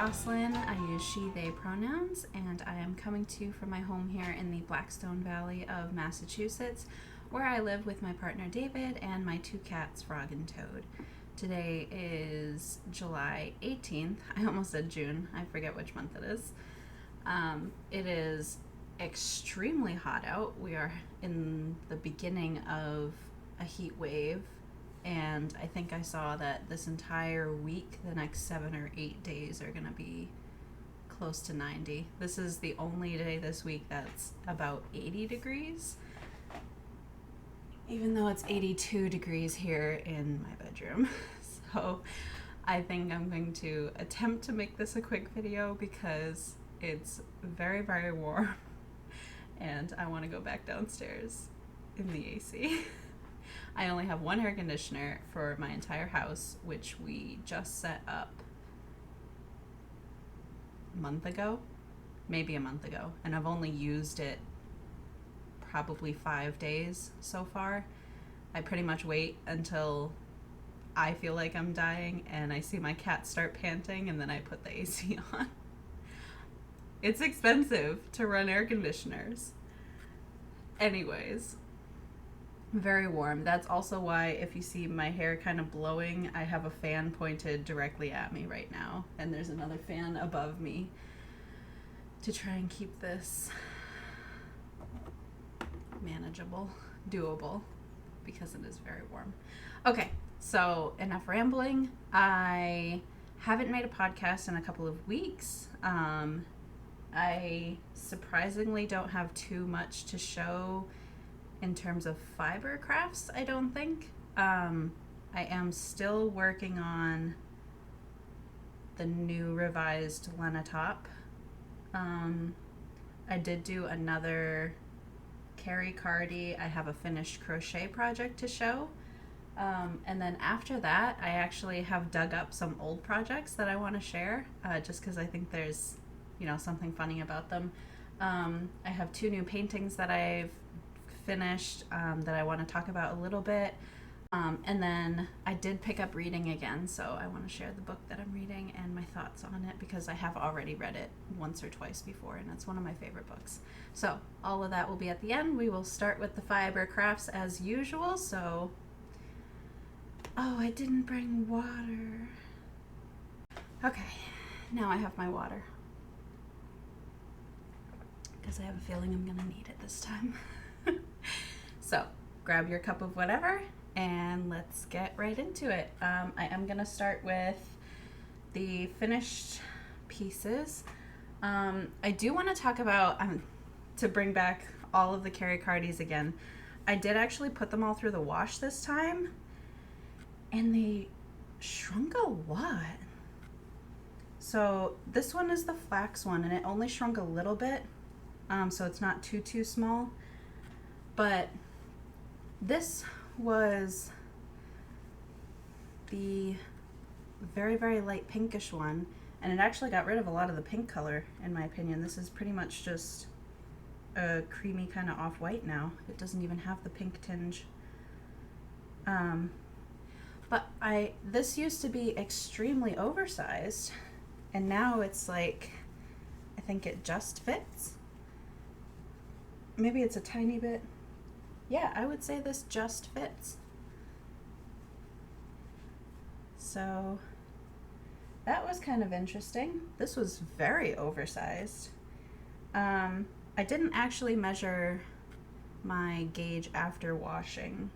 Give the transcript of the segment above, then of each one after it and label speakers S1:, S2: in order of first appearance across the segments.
S1: Jocelyn. I use she, they pronouns, and I am coming to you from my home here in the Blackstone Valley of Massachusetts, where I live with my partner David and my two cats, Frog and Toad. Today is July 18th. I almost said June. I forget which month it is. It is extremely hot out. We are in the beginning of a heat wave, and I think I saw that this entire week, the next 7 or 8 days, are going to be close to 90. This is the only day this week that's about 80 degrees, even though it's 82 degrees here in my bedroom. So I think I'm going to attempt to make this a quick video because it's very, very warm and I want to go back downstairs in the AC. I only have one air conditioner for my entire house, which we just set up a month ago, maybe a month ago, and I've only used it probably 5 days so far. I pretty much wait until I feel like I'm dying and I see my cat start panting, and then I put the AC on. It's expensive to run air conditioners. Anyways, very warm. That's also why if you see my hair kind of blowing, I have a fan pointed directly at me right now, and there's another fan above me to try and keep this manageable, doable, because it is very warm. Okay, so enough rambling. I haven't made a podcast in a couple of weeks. I surprisingly don't have too much to show in terms of fiber crafts, I don't think. I am still working on the new revised Lenna top. I did do another Karrie Cardi. I have a finished crochet project to show. And then after that, I actually have dug up some old projects that I want to share, just because I think there's, something funny about them. I have 2 new paintings that I've finished that I want to talk about a little bit. And then I did pick up reading again, so I want to share the book that I'm reading and my thoughts on it, because I have already read it once or twice before, and it's one of my favorite books. So all of that will be at the end. We will start with the fiber crafts as usual. So, oh, I didn't bring water. Okay, now I have my water, because I have a feeling I'm gonna need it this time. So grab your cup of whatever and let's get right into it. I am gonna start with the finished pieces. I do want to talk about, to bring back all of the Karrie Cardis again, I did actually put them all through the wash this time, and they shrunk a lot. So this one is the flax one, and it only shrunk a little bit, so it's not too small. But this was the very, very light pinkish one, and it actually got rid of a lot of the pink color, in my opinion. This is pretty much just a creamy kind of off-white now. It doesn't even have the pink tinge. But this used to be extremely oversized, and now it's like, I think it just fits. Maybe it's a tiny bit. Yeah, I would say this just fits. So that was kind of interesting. This was very oversized. I didn't actually measure my gauge after washing,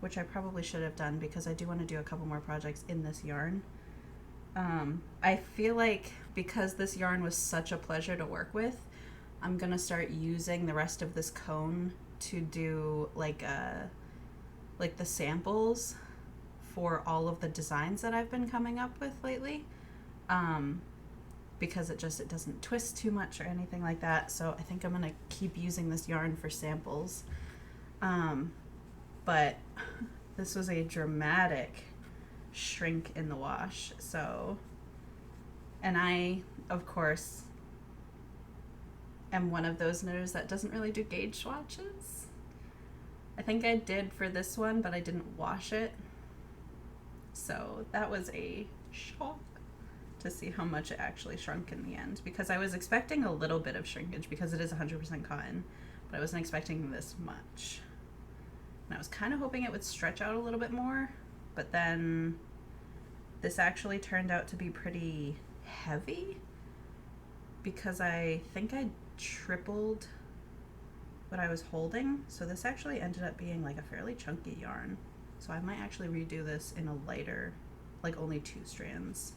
S1: which I probably should have done, because I do want to do a couple more projects in this yarn. I feel like because this yarn was such a pleasure to work with, I'm gonna start using the rest of this cone to do like the samples for all of the designs that I've been coming up with lately, because it doesn't twist too much or anything like that. So I think I'm gonna keep using this yarn for samples. But this was a dramatic shrink in the wash. So, and I, of course, am one of those knitters that doesn't really do gauge swatches. I think I did for this one, but I didn't wash it. So that was a shock to see how much it actually shrunk in the end, because I was expecting a little bit of shrinkage because it is 100% cotton, but I wasn't expecting this much. And I was kind of hoping it would stretch out a little bit more, but then this actually turned out to be pretty heavy because I think I tripled what I was holding. So this actually ended up being like a fairly chunky yarn. So I might actually redo this in a lighter, like only 2 strands,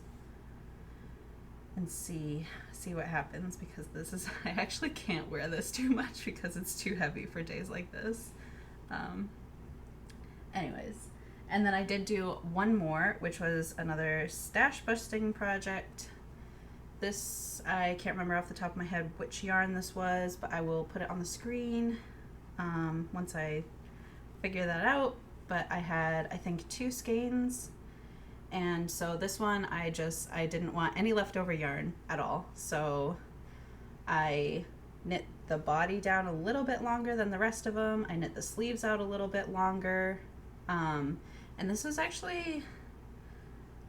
S1: and see what happens, because this is, I actually can't wear this too much because it's too heavy for days like this. Anyways, and then I did do one more, which was another stash busting project. This, I can't remember off the top of my head which yarn this was, but I will put it on the screen once I figure that out. But I had, I think, 2 skeins, and so this one I didn't want any leftover yarn at all, so I knit the body down a little bit longer than the rest of them. I knit the sleeves out a little bit longer, and this was actually,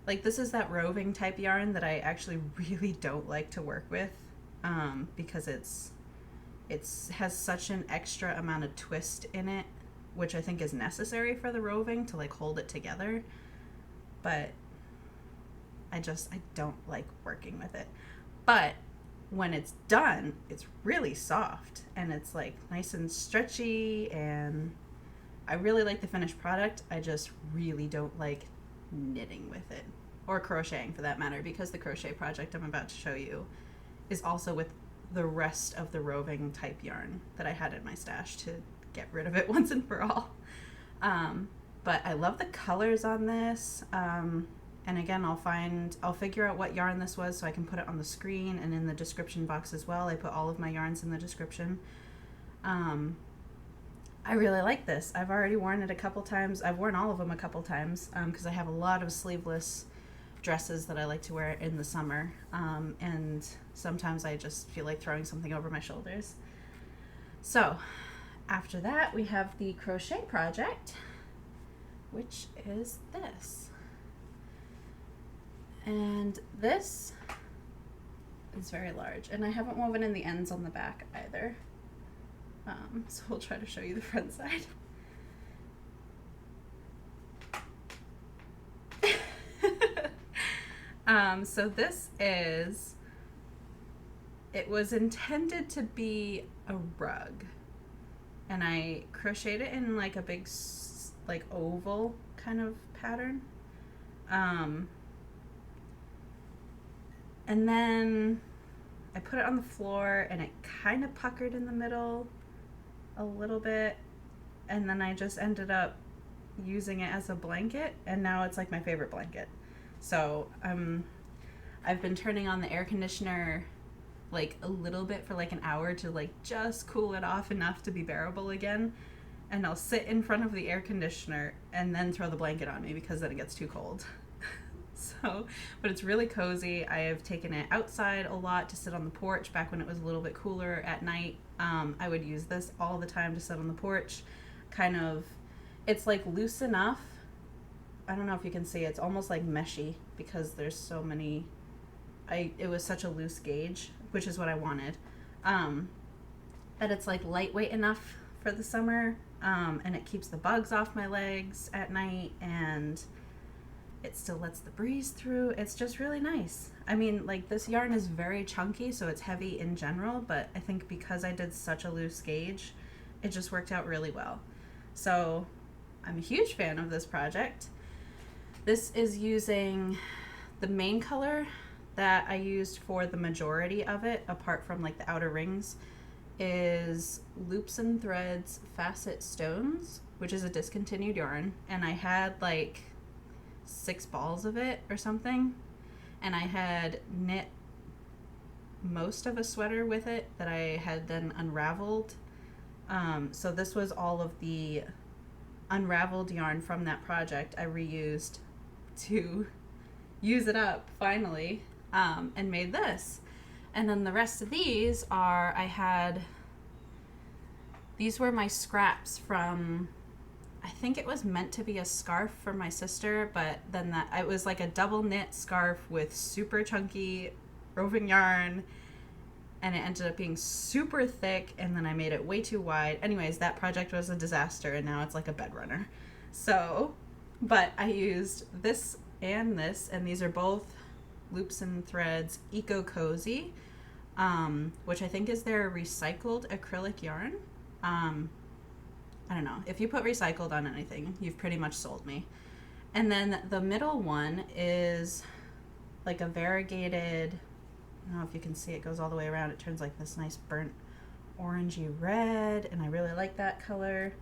S1: like, this is that roving type yarn that I actually really don't like to work with, because it's has such an extra amount of twist in it, which I think is necessary for the roving to like hold it together, but I don't like working with it. But when it's done, it's really soft and it's like nice and stretchy, and I really like the finished product. I just really don't like knitting with it, or crocheting for that matter, because the crochet project I'm about to show you is also with the rest of the roving type yarn that I had in my stash to get rid of it once and for all. But I love the colors on this, and again, I'll figure out what yarn this was so I can put it on the screen and in the description box as well. I put all of my yarns in the description. I really like this. I've already worn it a couple times. I've worn all of them a couple times because I have a lot of sleeveless dresses that I like to wear in the summer, and sometimes I just feel like throwing something over my shoulders. So after that, we have the crochet project, which is this. And this is very large, and I haven't woven in the ends on the back either. So we'll try to show you the front side. So this is, it was intended to be a rug, and I crocheted it in like a big like oval kind of pattern, and then I put it on the floor and it kind of puckered in the middle a little bit, and then I just ended up using it as a blanket, and now it's like my favorite blanket. So I've been turning on the air conditioner like a little bit for like an hour to like just cool it off enough to be bearable again, and I'll sit in front of the air conditioner and then throw the blanket on me because then it gets too cold. So, but it's really cozy. I have taken it outside a lot to sit on the porch back when it was a little bit cooler at night. I would use this all the time to sit on the porch. Kind of, it's like loose enough. I don't know if you can see, it's almost like meshy because there's so many, it was such a loose gauge, which is what I wanted. That it's like lightweight enough for the summer, and it keeps the bugs off my legs at night, and it still lets the breeze through. It's just really nice. I mean, like, this yarn is very chunky, so it's heavy in general, but I think because I did such a loose gauge, it just worked out really well. So I'm a huge fan of this project. This is using the main color that I used for the majority of it, apart from like the outer rings, is Loops and Threads Facet Stones, which is a discontinued yarn, and I had like 6 balls of it or something, and I had knit most of a sweater with it that I had then unraveled. So this was all of the unraveled yarn from that project I reused to use it up finally, and made this. And then the rest of these are, these were my scraps from, I think it was meant to be a scarf for my sister, but then it was like a double knit scarf with super chunky roving yarn, and it ended up being super thick, and then I made it way too wide. Anyways, that project was a disaster, and now it's like a bed runner. So, but I used this, and these are both Loops and Threads Eco Cozy, which I think is their recycled acrylic yarn. I don't know. If you put recycled on anything, you've pretty much sold me. And then the middle one is like a variegated, I don't know if you can see, it goes all the way around. It turns like this nice burnt orangey red, and I really like that color.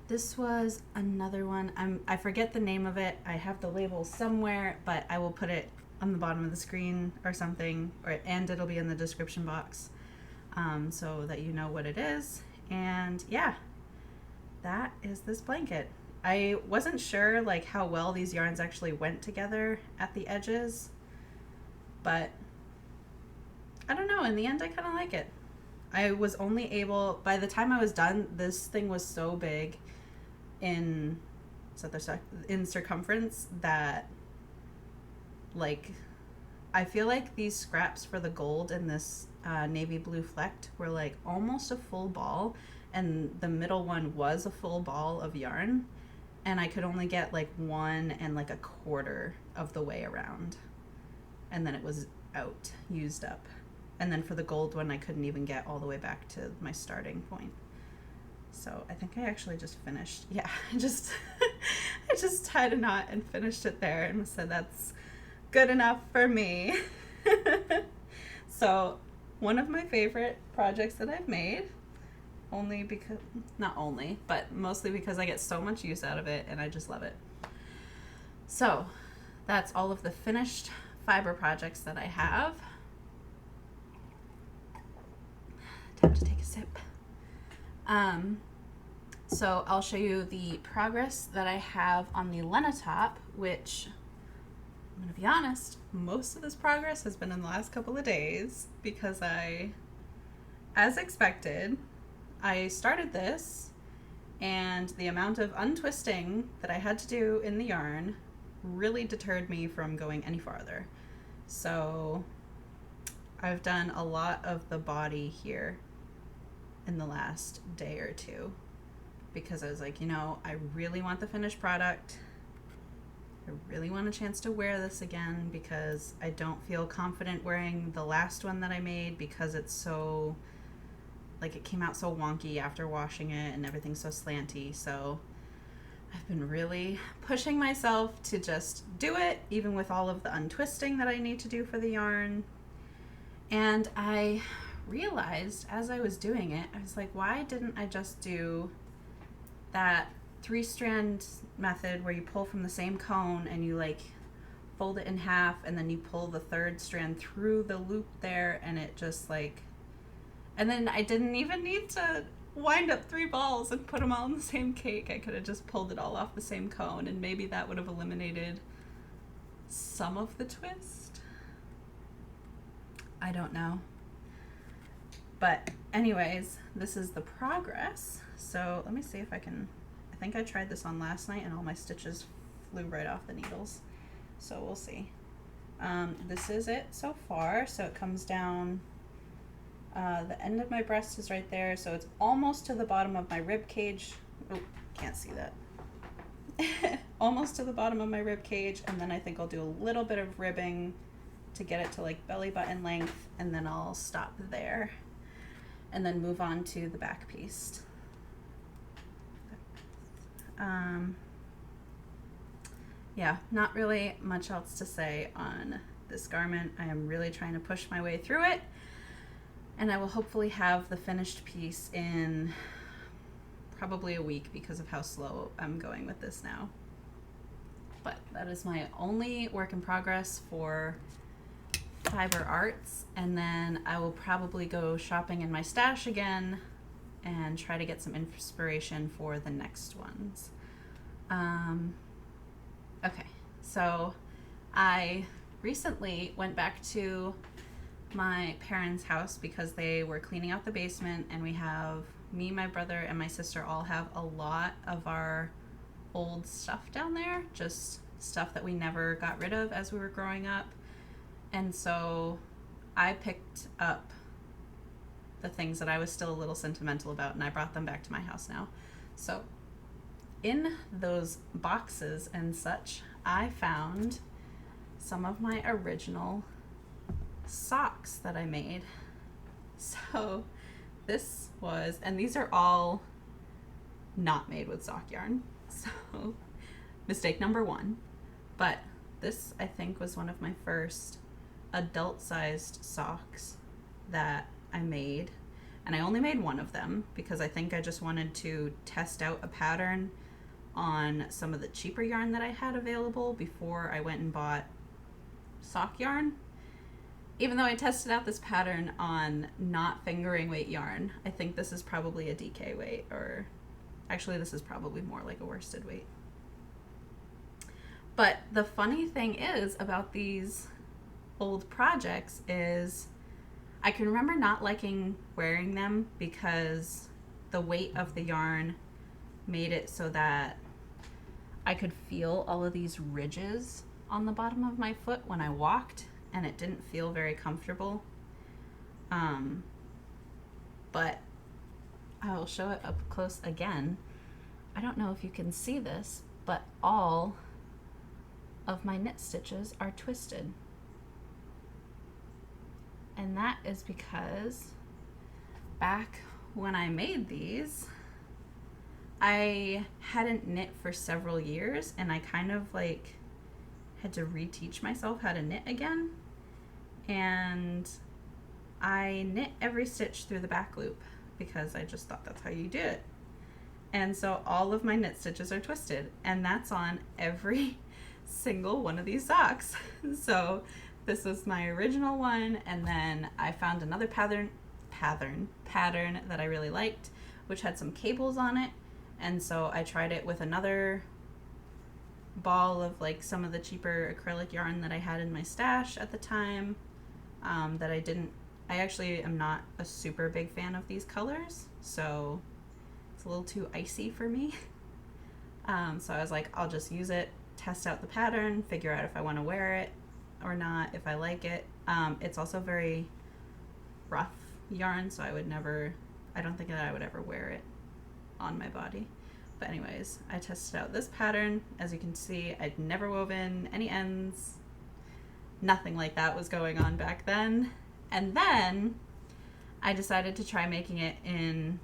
S1: This was another one. I forget the name of it. I have the label somewhere, but I will put it on the bottom of the screen or something, and it'll be in the description box, so that you know what it is. And yeah, that is this blanket. I wasn't sure like how well these yarns actually went together at the edges, but I don't know, in the end I kind of like it. I was only able, by the time I was done, this thing was so big in circumference that, like, I feel like these scraps for the gold in this navy blue flecked were like almost a full ball, and the middle one was a full ball of yarn, and I could only get like 1 1/4 of the way around, and then it was out, used up. And then for the gold one, I couldn't even get all the way back to my starting point. So I think I actually just finished. Yeah, I just tied a knot and finished it there and said that's good enough for me. So one of my favorite projects that I've made, not only, but mostly because I get so much use out of it and I just love it. So that's all of the finished fiber projects that I have. Time to take a sip. So I'll show you the progress that I have on the Lenna top, which, I'm going to be honest, most of this progress has been in the last couple of days because as expected, I started this and the amount of untwisting that I had to do in the yarn really deterred me from going any farther. So I've done a lot of the body here in the last day or two because I was like, I really want the finished product. I really want a chance to wear this again because I don't feel confident wearing the last one that I made because it's so, like, it came out so wonky after washing it and everything's so slanty. So I've been really pushing myself to just do it, even with all of the untwisting that I need to do for the yarn. And I realized as I was doing it, I was like, why didn't I just do that 3-strand method where you pull from the same cone and you like fold it in half and then you pull the 3rd strand through the loop there, and it just like, and then I didn't even need to wind up 3 balls and put them all in the same cake. I could have just pulled it all off the same cone, and maybe that would have eliminated some of the twist. I don't know. But anyways, this is the progress. So let me see if I think I tried this on last night and all my stitches flew right off the needles. So we'll see. This is it so far. So it comes down, the end of my breast is right there. So it's almost to the bottom of my rib cage. Oh, can't see that. Almost to the bottom of my rib cage. And then I think I'll do a little bit of ribbing to get it to like belly button length. And then I'll stop there and then move on to the back piece. Yeah, not really much else to say on this garment. I am really trying to push my way through it, and I will hopefully have the finished piece in probably a week because of how slow I'm going with this now. But that is my only work in progress for fiber arts, and then I will probably go shopping in my stash again and try to get some inspiration for the next ones. Okay, so I recently went back to my parents' house because they were cleaning out the basement, and we have me, my brother, and my sister all have a lot of our old stuff down there, just stuff that we never got rid of as we were growing up. And so I picked up the things that I was still a little sentimental about, and I brought them back to my house now. So in those boxes and such, I found some of my original socks that I made. So this was, and these are all not made with sock yarn, so mistake number one. But this, I think, was one of my first adult-sized socks that I made, and I only made one of them because I think I just wanted to test out a pattern on some of the cheaper yarn that I had available before I went and bought sock yarn. Even though I tested out this pattern on not fingering weight yarn, I think this is probably a DK weight, or actually this is probably more like a worsted weight. But the funny thing is about these old projects is I can remember not liking wearing them because the weight of the yarn made it so that I could feel all of these ridges on the bottom of my foot when I walked, and it didn't feel very comfortable. But I will show it up close again. I don't know if you can see this, but all of my knit stitches are twisted. And that is because back when I made these, I hadn't knit for several years, and I kind of like had to reteach myself how to knit again. And I knit every stitch through the back loop because I just thought that's how you do it. And so all of my knit stitches are twisted, and that's on every single one of these socks. So this was my original one, and then I found another pattern that I really liked, which had some cables on it. And so I tried it with another ball of like some of the cheaper acrylic yarn that I had in my stash at the time, that I actually am not a super big fan of these colors, so it's a little too icy for me. So I was like, I'll just use it, test out the pattern, figure out if I want to wear it or not, if I like it. It's also very rough yarn, so I don't think that I would ever wear it on my body. But anyways, I tested out this pattern. As you can see, I'd never woven any ends. Nothing like that was going on back then. And then I decided to try making it in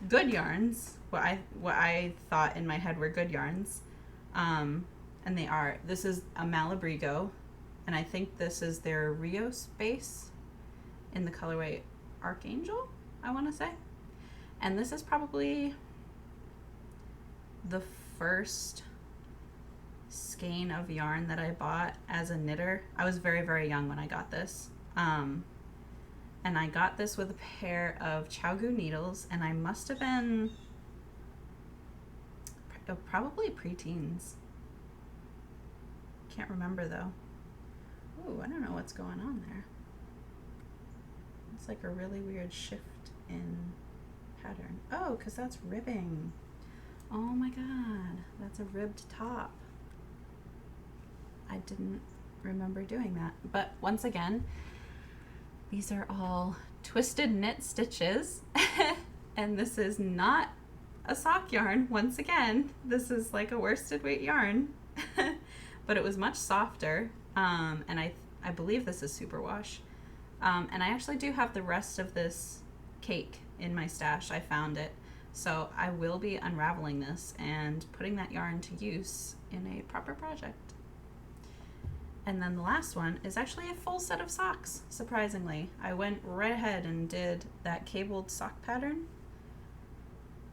S1: good yarns, what I thought in my head were good yarns. And they are. This is a Malabrigo, and I think this is their Rios base in the colorway Archangel, I want to say. And this is probably the first skein of yarn that I bought as a knitter. I was very, very young when I got this. And I got this with a pair of Chowgu needles, and I must have been probably preteens. Can't remember though. Ooh, I don't know what's going on there. It's like a really weird shift in pattern. Oh, because that's ribbing. Oh my god, that's a ribbed top. I didn't remember doing that. But once again, these are all twisted knit stitches. And this is not a sock yarn. Once again, this is like a worsted weight yarn. But it was much softer. And I believe this is superwash. And I actually do have the rest of this cake in my stash. I found it. So I will be unraveling this and putting that yarn to use in a proper project. And then the last one is actually a full set of socks, surprisingly. I went right ahead and did that cabled sock pattern.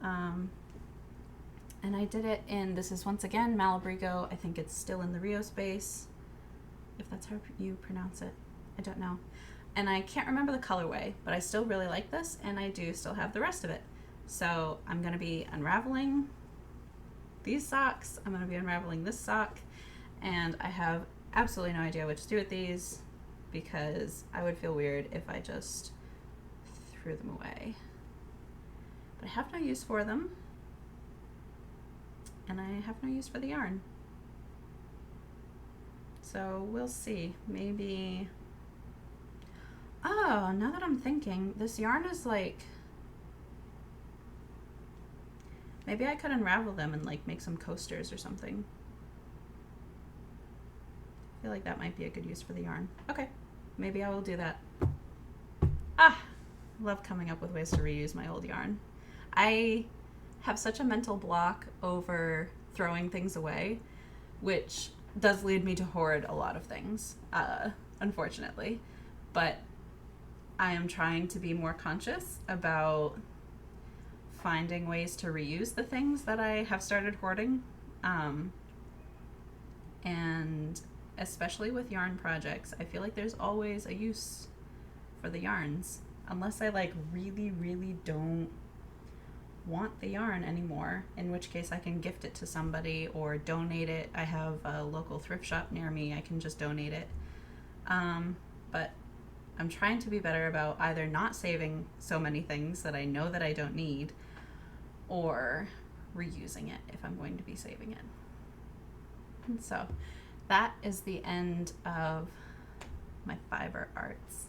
S1: And I did it in, this is once again Malabrigo. I think it's still in the Rio space, if that's how you pronounce it. I don't know. And I can't remember the colorway, but I still really like this, and I do still have the rest of it. So I'm going to be unraveling these socks. I'm going to be unraveling this sock, and I have absolutely no idea what to do with these because I would feel weird if I just threw them away. but I have no use for them, and I have no use for the yarn. So we'll see. Maybe, oh, now that I'm thinking, this yarn is like, maybe I could unravel them and like make some coasters or something. I feel like that might be a good use for the yarn. Okay, maybe I will do that. Ah, I love coming up with ways to reuse my old yarn. I have such a mental block over throwing things away, which does lead me to hoard a lot of things, unfortunately. But I am trying to be more conscious about finding ways to reuse the things that I have started hoarding. And especially with yarn projects, I feel like there's always a use for the yarns. Unless I like really, really don't want the yarn anymore, in which case I can gift it to somebody or donate it. I have a local thrift shop near me, I can just donate it. But I'm trying to be better about either not saving so many things that I know that I don't need, or reusing it if I'm going to be saving it. And so that is the end of my fiber arts.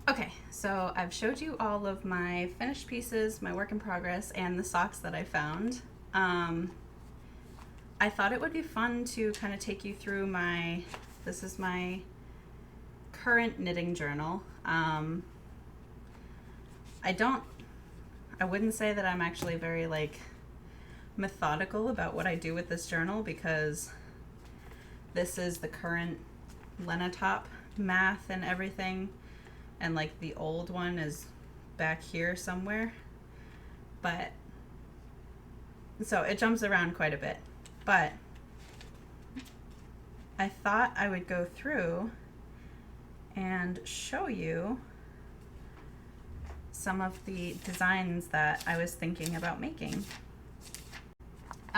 S1: Okay, so I've showed you all of my finished pieces, my work in progress, and the socks that I found. I thought it would be fun to kind of take you through this is my current knitting journal. I wouldn't say that I'm actually very like methodical about what I do with this journal, because this is the current Lenna top math and everything. And like the old one is back here somewhere, but so it jumps around quite a bit. But I thought I would go through and show you some of the designs that I was thinking about making.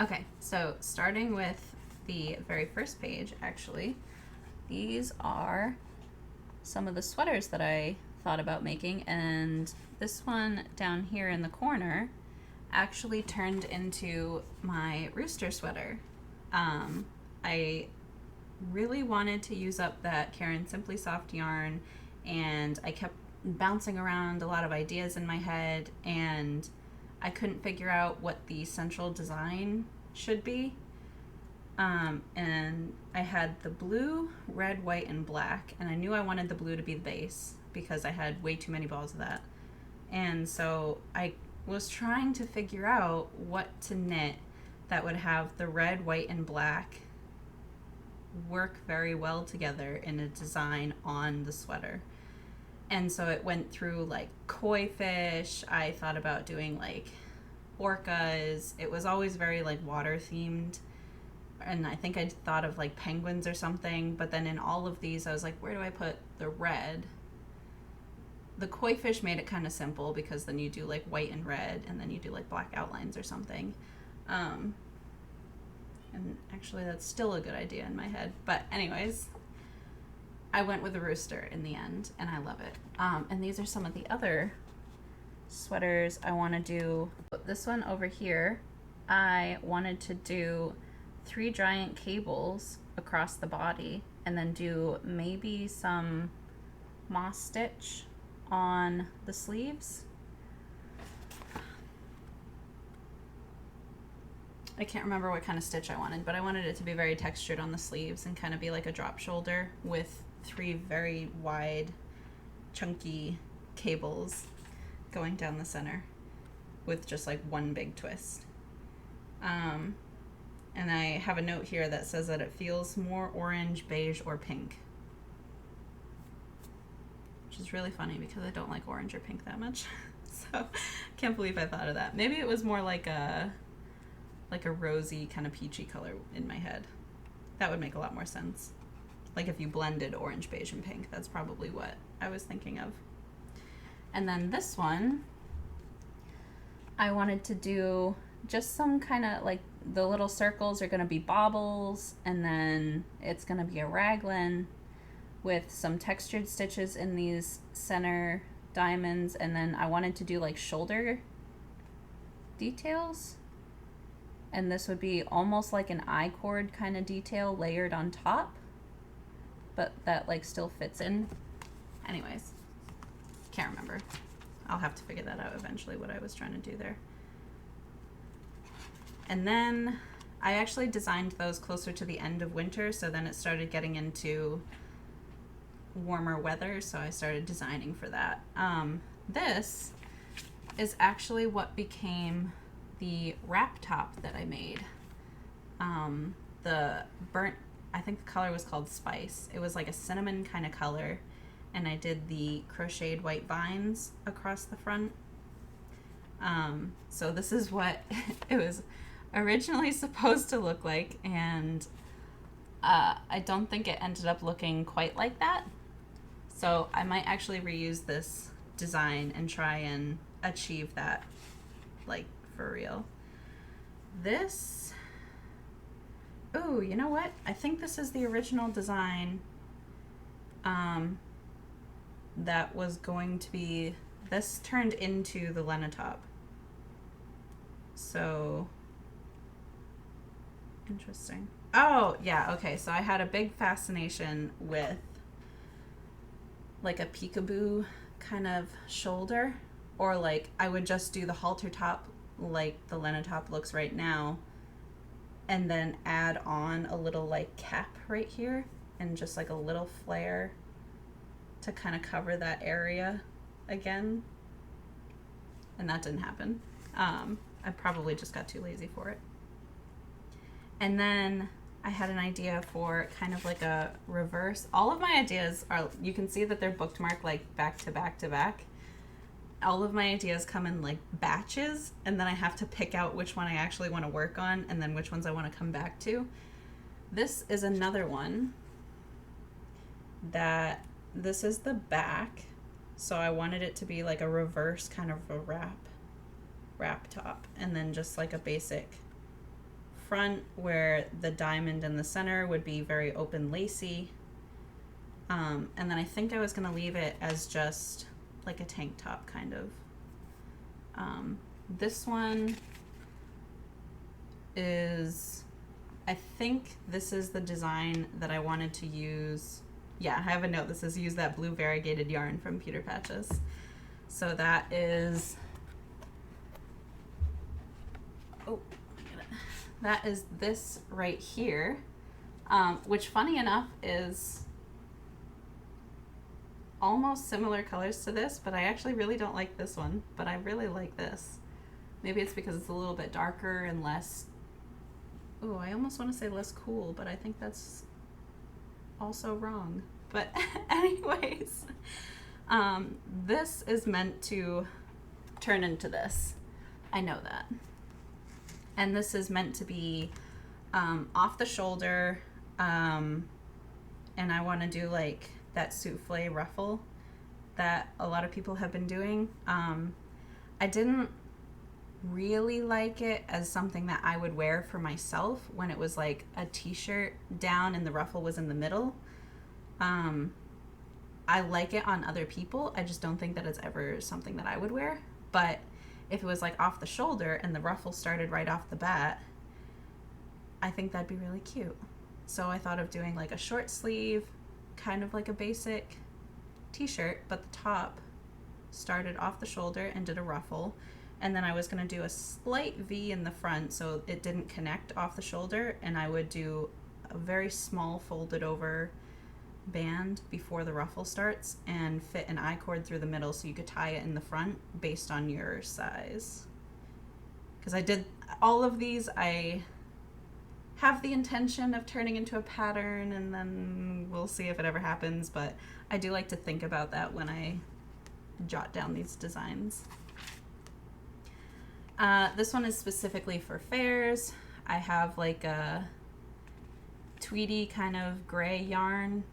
S1: Okay, so starting with the very first page, actually, these are some of the sweaters that I thought about making, and this one down here in the corner actually turned into my rooster sweater. I really wanted to use up that Caron Simply Soft yarn, and I kept bouncing around a lot of ideas in my head, and I couldn't figure out what the central design should be. And I had the blue, red, white, and black, and I knew I wanted the blue to be the base because I had way too many balls of that. And so I was trying to figure out what to knit that would have the red, white, and black work very well together in a design on the sweater. And so it went through like koi fish. I thought about doing like orcas. It was always very like water themed. And I think I thought of like penguins or something, but then in all of these I was like, where do I put the red? The koi fish made it kind of simple, because then you do like white and red, and then you do like black outlines or something. And actually that's still a good idea in my head. But anyways, I went with a rooster in the end, and I love it. And these are some of the other sweaters I want to do. This one over here, I wanted to do 3 giant cables across the body, and then do maybe some moss stitch on the sleeves. I can't remember what kind of stitch I wanted, but I wanted it to be very textured on the sleeves and kind of be like a drop shoulder with 3 very wide, chunky cables going down the center with just like one big twist. And I have a note here that says that it feels more orange, beige, or pink. Which is really funny because I don't like orange or pink that much. So can't believe I thought of that. Maybe it was more like a rosy kind of peachy color in my head. That would make a lot more sense. Like if you blended orange, beige, and pink, that's probably what I was thinking of. And then this one, I wanted to do just some kind of like, the little circles are going to be baubles, and then it's going to be a raglan with some textured stitches in these center diamonds, and then I wanted to do like shoulder details. And this would be almost like an I-cord kind of detail layered on top, but that like still fits in. Anyways, can't remember. I'll have to figure that out eventually, what I was trying to do there. And then I actually designed those closer to the end of winter, so then it started getting into warmer weather, so I started designing for that. This is actually what became the wrap top that I made. The burnt, I think the color was called Spice. It was like a cinnamon kind of color, and I did the crocheted white vines across the front. So this is what it was originally supposed to look like, and I don't think it ended up looking quite like that. So I might actually reuse this design and try and achieve that, like, for real. This, ooh, you know what? I think this is the original design that was going to be, this turned into the Lenna top. So, interesting. Oh, yeah, okay, so I had a big fascination with like a peekaboo kind of shoulder, or like I would just do the halter top like the Lenna top looks right now, and then add on a little like cap right here and just like a little flare to kind of cover that area again. And that didn't happen. I probably just got too lazy for it. And then I had an idea for kind of like a reverse. All of my ideas are, you can see that they're bookmarked like back to back to back. All of my ideas come in like batches, and then I have to pick out which one I actually want to work on and then which ones I want to come back to. This is another one that, this is the back, so I wanted it to be like a reverse kind of a wrap top, and then just like a basic front where the diamond in the center would be very open lacy, and then I think I was going to leave it as just like a tank top kind of. This one is, I think this is the design that I wanted to use. Yeah, I have a note that says use that blue variegated yarn from Pewter Patches. So that is, oh, that is this right here, which funny enough is almost similar colors to this, but I actually really don't like this one, but I really like this. Maybe it's because it's a little bit darker and less, oh, I almost want to say less cool, but I think that's also wrong. But anyways, this is meant to turn into this. I know that. And this is meant to be off the shoulder, and I want to do like that souffle ruffle that a lot of people have been doing. I didn't really like it as something that I would wear for myself when it was like a t-shirt down and the ruffle was in the middle. I like it on other people. I just don't think that it's ever something that I would wear. But if it was like off the shoulder and the ruffle started right off the bat, I think that'd be really cute. So I thought of doing like a short sleeve, kind of like a basic t-shirt, but the top started off the shoulder and did a ruffle, and then I was going to do a slight V in the front so it didn't connect off the shoulder, and I would do a very small folded over band before the ruffle starts and fit an I-cord through the middle so you could tie it in the front based on your size. Because I did all of these, I have the intention of turning into a pattern, and then we'll see if it ever happens, but I do like to think about that when I jot down these designs. This one is specifically for fairs. I have like a tweedy kind of gray yarn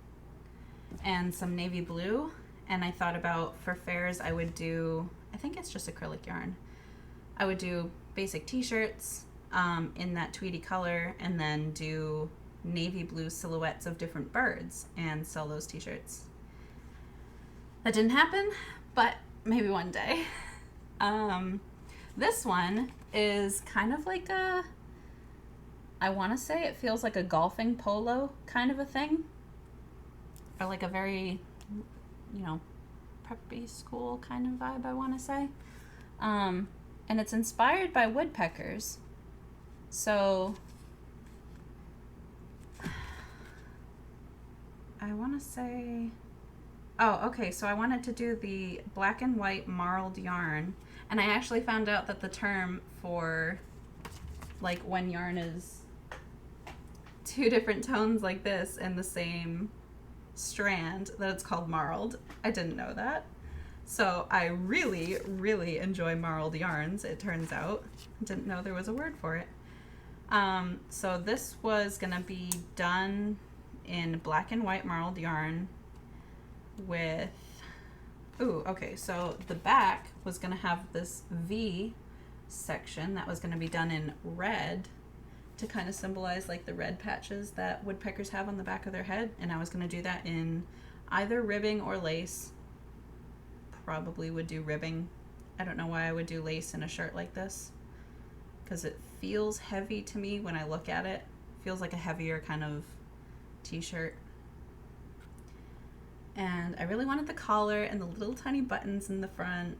S1: and some navy blue, and I thought about for fairs I would do, I think it's just acrylic yarn, I would do basic t-shirts in that tweedy color, and then do navy blue silhouettes of different birds and sell those t-shirts. That didn't happen, but maybe one day. This one is kind of like a, I want to say it feels like a golfing polo kind of a thing. Or like a very, you know, preppy school kind of vibe, I want to say. And it's inspired by woodpeckers. So I want to say, oh, okay, so I wanted to do the black and white marled yarn. And I actually found out that the term for like when yarn is two different tones like this in the same strand, that it's called marled. I didn't know that. So I really, really enjoy marled yarns, it turns out. Didn't know there was a word for it. So this was gonna be done in black and white marled yarn with, ooh, okay, so the back was gonna have this V section that was gonna be done in red to kind of symbolize like the red patches that woodpeckers have on the back of their head. And I was gonna do that in either ribbing or lace. Probably would do ribbing. I don't know why I would do lace in a shirt like this, because it feels heavy to me when I look at it. Feels like a heavier kind of t-shirt. And I really wanted the collar and the little tiny buttons in the front.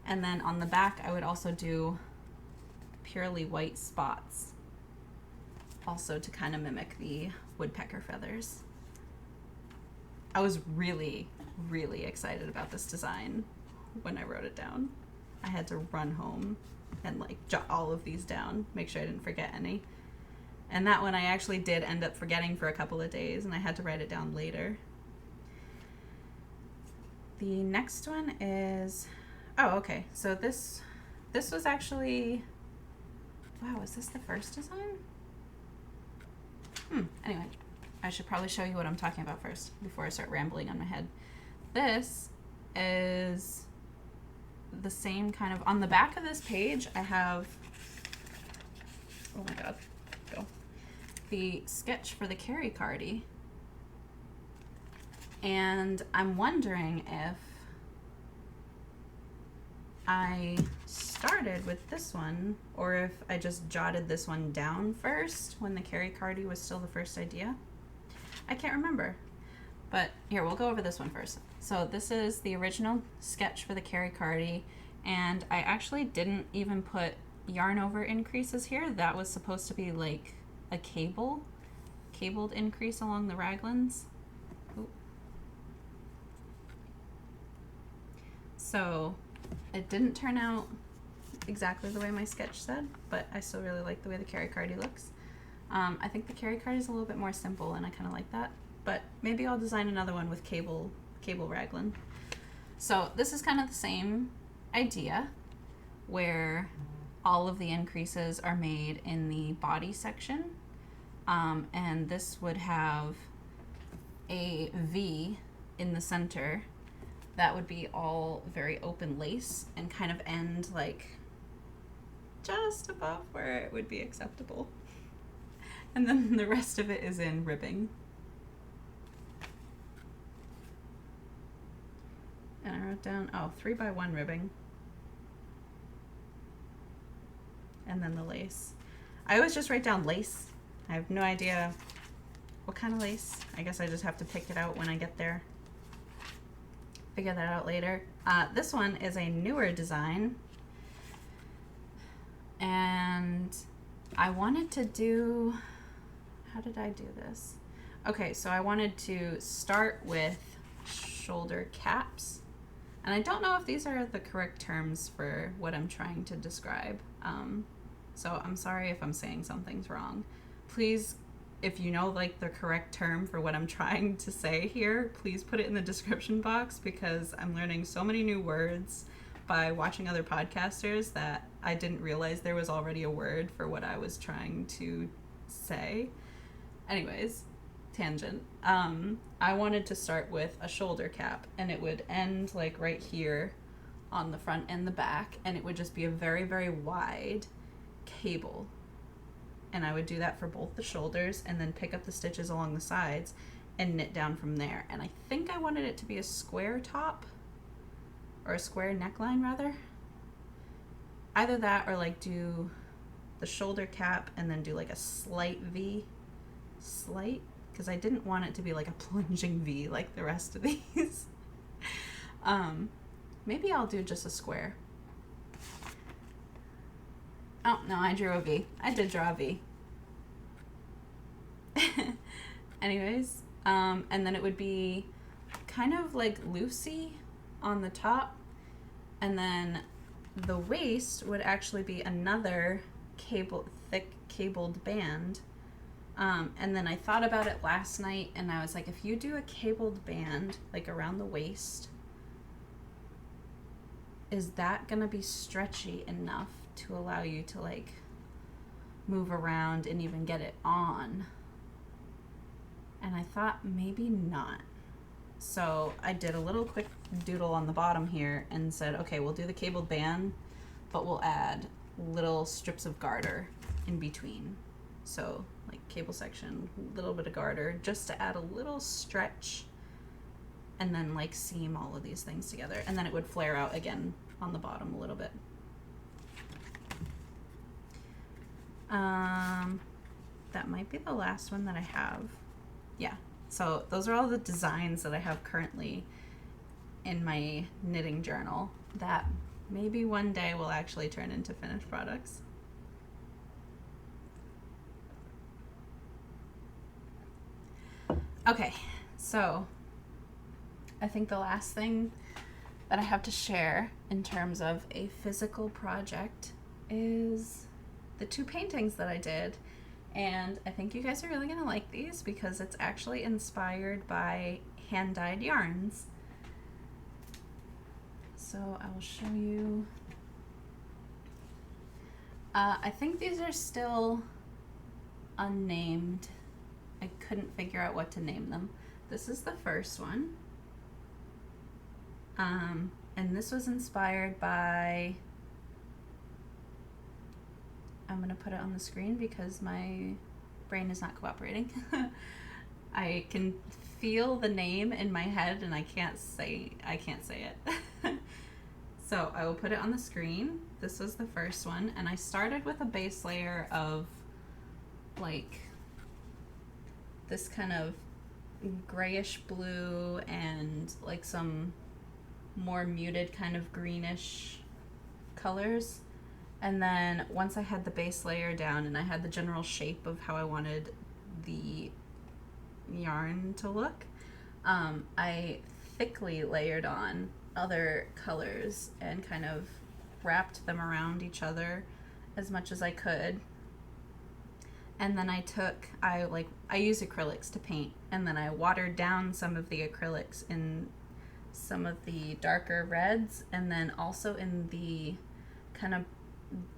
S1: And then on the back I would also do purely white spots, also to kind of mimic the woodpecker feathers. I was really, really excited about this design when I wrote it down. I had to run home and like jot all of these down, make sure I didn't forget any. And that one I actually did end up forgetting for a couple of days, and I had to write it down later. The next one is, oh, okay, so this was actually, wow, is this the first design? Anyway, I should probably show you what I'm talking about first before I start rambling on my head. This is the same kind of, on the back of this page I have, oh my god, go, the sketch for the Karrie Cardi. And I'm wondering if I started with this one or if I just jotted this one down first when the Karrie Cardi was still the first idea. I can't remember, but here, we'll go over this one first. So this is the original sketch for the Karrie Cardi, and I actually didn't even put yarn over increases here. That was supposed to be like a cabled increase along the raglans. Ooh. So it didn't turn out exactly the way my sketch said, but I still really like the way the Karrie Cardi looks. I think the Karrie Cardi is a little bit more simple, and I kind of like that, but maybe I'll design another one with cable raglan. So this is kind of the same idea, where all of the increases are made in the body section, and this would have a V in the center that would be all very open lace and kind of end like just above where it would be acceptable. And then the rest of it is in ribbing. And I wrote down, oh, 3x1 ribbing. And then the lace. I always just write down lace. I have no idea what kind of lace. I guess I just have to pick it out when I get there. Figure that out later. This one is a newer design. And I wanted to do, how did I do this? Okay, so I wanted to start with shoulder caps. And I don't know if these are the correct terms for what I'm trying to describe. So I'm sorry if I'm saying something's wrong. Please, if you know like the correct term for what I'm trying to say here, please put it in the description box, because I'm learning so many new words by watching other podcasters that I didn't realize there was already a word for what I was trying to say. Anyways, tangent. I wanted to start with a shoulder cap, and it would end like right here on the front and the back, and it would just be a very, very wide cable. And I would do that for both the shoulders and then pick up the stitches along the sides and knit down from there. And I think I wanted it to be a square top, or a square neckline rather. either that or like do the shoulder cap and then do like a slight V, because I didn't want it to be like a plunging V like the rest of these. Maybe I'll do just a square. Oh no, I drew a V. I did draw a V. Anyways, and then it would be kind of like loosey on the top, and then the waist would actually be another thick cabled band. And then I thought about it last night, and I was like, if you do a cabled band like around the waist, is that gonna be stretchy enough to allow you to like move around and even get it on? And I thought maybe not. So I did a little quick doodle on the bottom here and said, okay, we'll do the cabled band, but we'll add little strips of garter in between. So like cable section, a little bit of garter, just to add a little stretch, and then like seam all of these things together. And then it would flare out again on the bottom a little bit. That might be the last one that I have. Yeah, so those are all the designs that I have currently in my knitting journal that maybe one day will actually turn into finished products. Okay, so I think the last thing that I have to share in terms of a physical project is the 2 paintings that I did. And I think you guys are really gonna like these because it's actually inspired by hand-dyed yarns. So I will show you. I think these are still unnamed. I couldn't figure out what to name them. This is the first one. And this was inspired by, I'm gonna put it on the screen because my brain is not cooperating. I can feel the name in my head and I can't say it. So I will put it on the screen. This was the first one, and I started with a base layer of like this kind of grayish blue and like some more muted kind of greenish colors. And then once I had the base layer down and I had the general shape of how I wanted the yarn to look, I thickly layered on other colors and kind of wrapped them around each other as much as I could. And then I use acrylics to paint, and then I watered down some of the acrylics in some of the darker reds, and then also in the kind of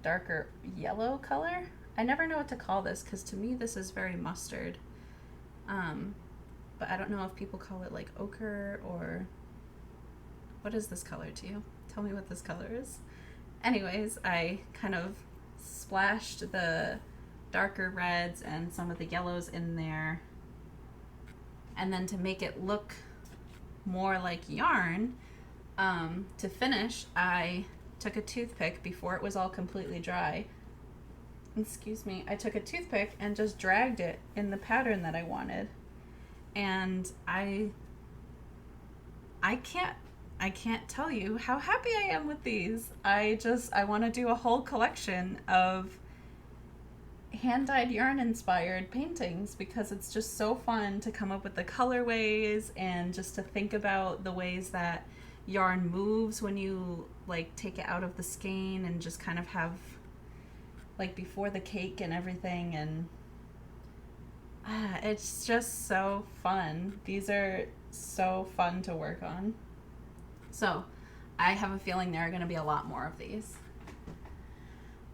S1: darker yellow color. I never know what to call this because to me this is very mustard. But I don't know if people call it like ochre, or what is this color to you? Tell me what this color is. Anyways, I kind of splashed the darker reds and some of the yellows in there. And then to make it look more like yarn, to finish, I took a toothpick before it was all completely dry. Excuse me. I took a toothpick and just dragged it in the pattern that I wanted. And I can't tell you how happy I am with these. I want to do a whole collection of hand-dyed yarn inspired paintings because it's just so fun to come up with the colorways and just to think about the ways that yarn moves when you like take it out of the skein and just kind of have like before the cake and everything. And it's just so fun. These are so fun to work on. So I have a feeling there are going to be a lot more of these.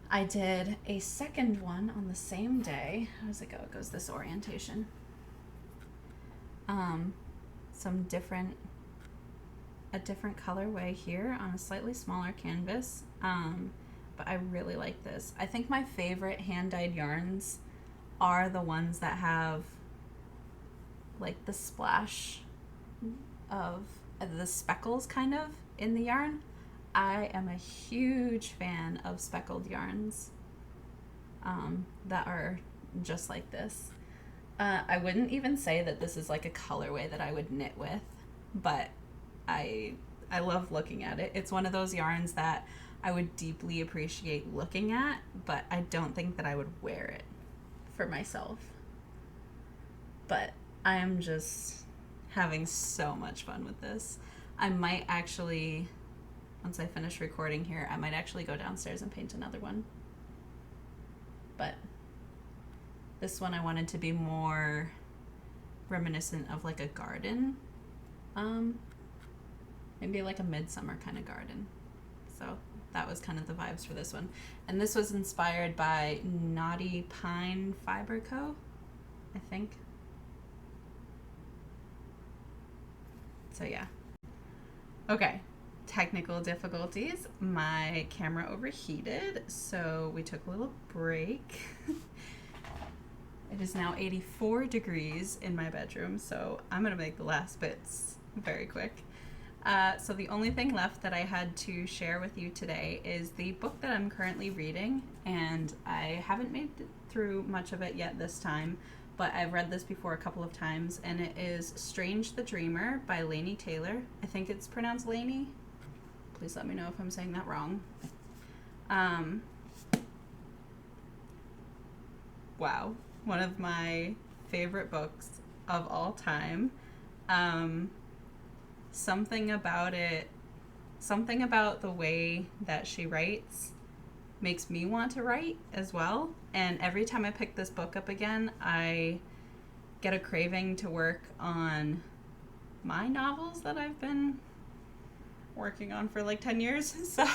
S1: I did a second one on the same day. How does it go? It goes this orientation. A different colorway here on a slightly smaller canvas. But I really like this. I think my favorite hand-dyed yarns are the ones that have like the splash of the speckles kind of in the yarn. I am a huge fan of speckled yarns that are just like this. I wouldn't even say that this is like a colorway that I would knit with, but I love looking at it. It's one of those yarns that I would deeply appreciate looking at, but I don't think that I would wear it for myself. But I am just having so much fun with this. I might actually, once I finish recording here, I might actually go downstairs and paint another one. But this one I wanted to be more reminiscent of like a garden. Maybe like a midsummer kind of garden. So that was kind of the vibes for this one. And this was inspired by Knotty Pine Fiber Co, I think. So yeah. Okay, technical difficulties. My camera overheated, so we took a little break. It is now 84 degrees in my bedroom, so I'm gonna make the last bits very quick. So the only thing left that I had to share with you today is the book that I'm currently reading, and I haven't made it through much of it yet this time, but I've read this before a couple of times, and it is Strange the Dreamer by Laini Taylor. I think it's pronounced Laini. Please let me know if I'm saying that wrong. Wow, one of my favorite books of all time. Something about it, something about the way that she writes makes me want to write as well. And every time I pick this book up again, I get a craving to work on my novels that I've been working on for like 10 years. So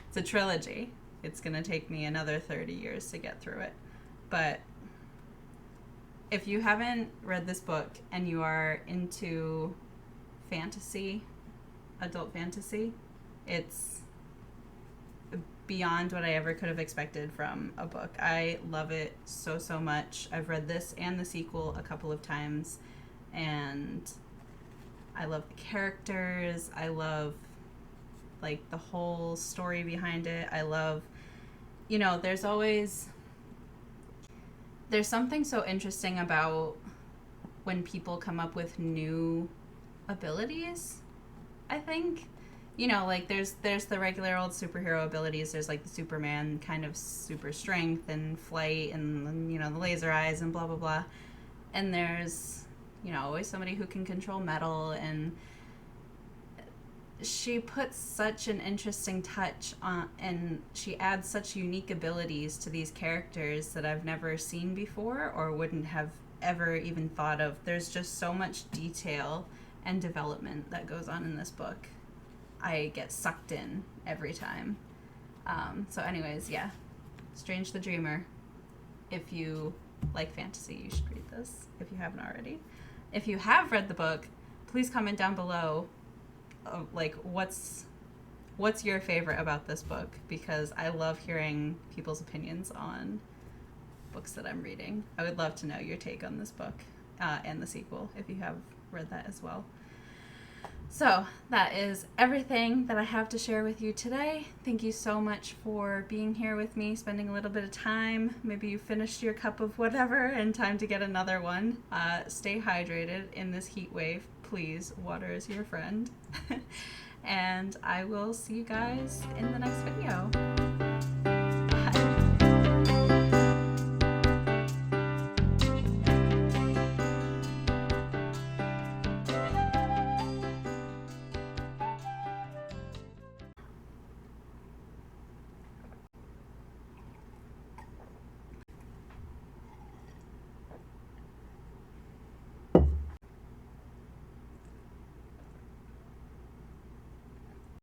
S1: it's a trilogy. It's going to take me another 30 years to get through it. But if you haven't read this book and you are into fantasy, adult fantasy, it's beyond what I ever could have expected from a book. I love it so, so much. I've read this and the sequel a couple of times, and I love the characters. I love like the whole story behind it. I love, you know, there's something so interesting about when people come up with new abilities, I think. You know, like there's the regular old superhero abilities. There's like the Superman kind of super strength and flight and, you know, the laser eyes and blah, blah, blah. And there's, you know, always somebody who can control metal, and she puts such an interesting touch on, and she adds such unique abilities to these characters that I've never seen before or wouldn't have ever even thought of. There's just so much detail and development that goes on in this book. I get sucked in every time. So anyways, yeah. Strange the Dreamer. If you like fantasy, you should read this if you haven't already. If you have read the book, please comment down below like what's your favorite about this book, because I love hearing people's opinions on books that I'm reading. I would love to know your take on this book and the sequel if you have read that as well. So that is everything that I have to share with you today. Thank you so much for being here with me, spending a little bit of time. Maybe you finished your cup of whatever and time to get another one. Stay hydrated in this heat wave. Please, water is your friend. And I will see you guys in the next video.